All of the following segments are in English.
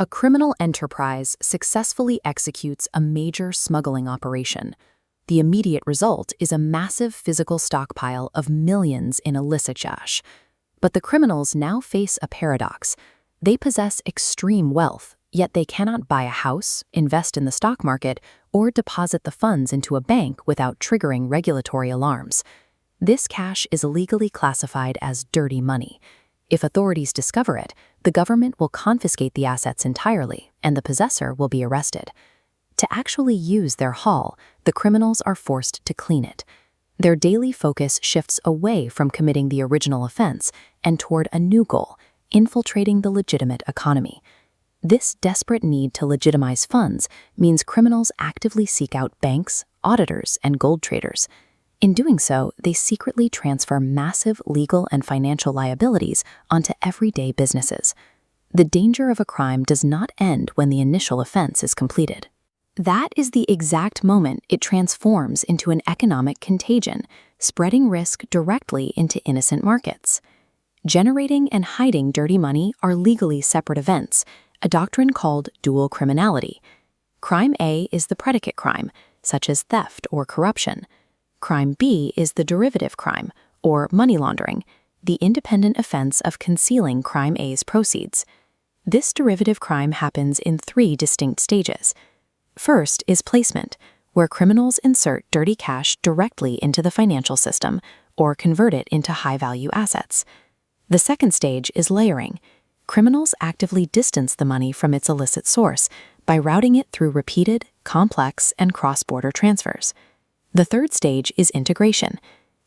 A criminal enterprise successfully executes a major smuggling operation. The immediate result is a massive physical stockpile of millions in illicit cash. But the criminals now face a paradox. They possess extreme wealth, yet they cannot buy a house, invest in the stock market, or deposit the funds into a bank without triggering regulatory alarms. This cash is illegally classified as dirty money. If authorities discover it, the government will confiscate the assets entirely, and the possessor will be arrested. To actually use their haul, the criminals are forced to clean it. Their daily focus shifts away from committing the original offense and toward a new goal, infiltrating the legitimate economy. This desperate need to legitimize funds means criminals actively seek out banks, auditors, and gold traders. In doing so, they secretly transfer massive legal and financial liabilities onto everyday businesses. The danger of a crime does not end when the initial offense is completed. That is the exact moment it transforms into an economic contagion, spreading risk directly into innocent markets. Generating and hiding dirty money are legally separate events, a doctrine called dual criminality. Crime A is the predicate crime, such as theft or corruption. Crime B is the derivative crime, or money laundering, the independent offense of concealing crime A's proceeds. This derivative crime happens in 3 distinct stages. First is placement, where criminals insert dirty cash directly into the financial system or convert it into high-value assets. The second stage is layering. Criminals actively distance the money from its illicit source by routing it through repeated, complex, and cross-border transfers. The third stage is integration.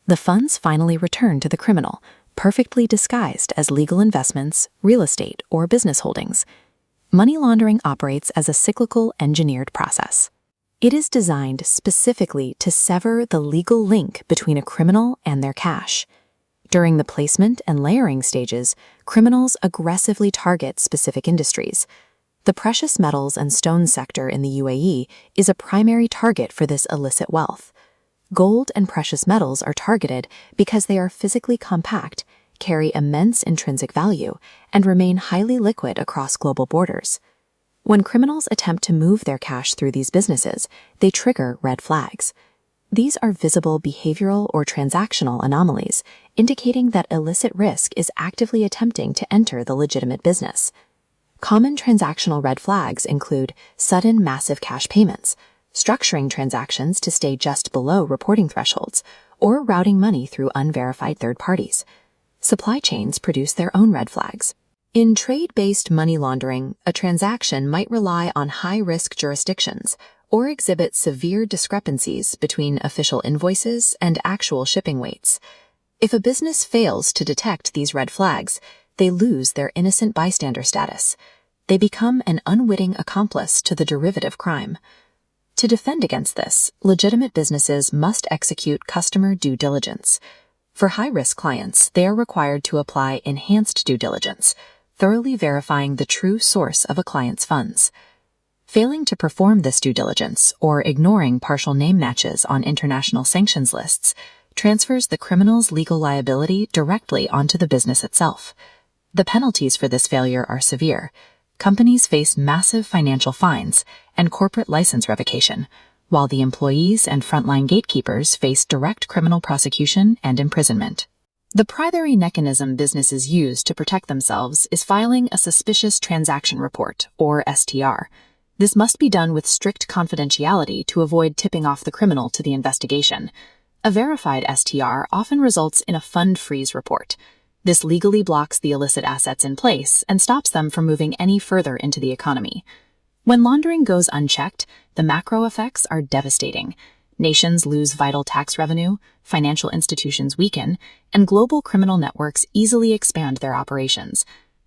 The funds finally return to the criminal, perfectly disguised as legal investments, real estate, or business holdings. Money laundering operates as a cyclical, engineered process. It is designed specifically to sever the legal link between a criminal and their cash. During the placement and layering stages, criminals aggressively target specific industries. The precious metals and stones sector in the UAE is a primary target for this illicit wealth. Gold and precious metals are targeted because they are physically compact, carry immense intrinsic value, and remain highly liquid across global borders. When criminals attempt to move their cash through these businesses, they trigger red flags. These are visible behavioral or transactional anomalies, indicating that illicit risk is actively attempting to enter the legitimate business. Common transactional red flags include sudden massive cash payments, structuring transactions to stay just below reporting thresholds, or routing money through unverified third parties. Supply chains produce their own red flags. In trade-based money laundering, a transaction might rely on high-risk jurisdictions or exhibit severe discrepancies between official invoices and actual shipping weights. If a business fails to detect these red flags, they lose their innocent bystander status. They become an unwitting accomplice to the derivative crime. To defend against this, legitimate businesses must execute customer due diligence. For high-risk clients, they are required to apply enhanced due diligence, thoroughly verifying the true source of a client's funds. Failing to perform this due diligence or ignoring partial name matches on international sanctions lists transfers the criminal's legal liability directly onto the business itself. The penalties for this failure are severe. Companies face massive financial fines and corporate license revocation, while the employees and frontline gatekeepers face direct criminal prosecution and imprisonment. The primary mechanism businesses use to protect themselves is filing a suspicious transaction report, or STR. This must be done with strict confidentiality to avoid tipping off the criminal to the investigation. A verified STR often results in a fund freeze report. This legally blocks the illicit assets in place and stops them from moving any further into the economy. When laundering goes unchecked, the macro effects are devastating. Nations lose vital tax revenue, financial institutions weaken, and global criminal networks easily expand their operations.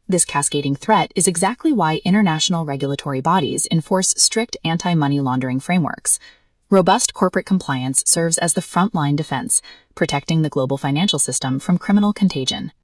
This cascading threat is exactly why international regulatory bodies enforce strict anti-money laundering frameworks. Robust corporate compliance serves as the frontline defense, protecting the global financial system from criminal contagion.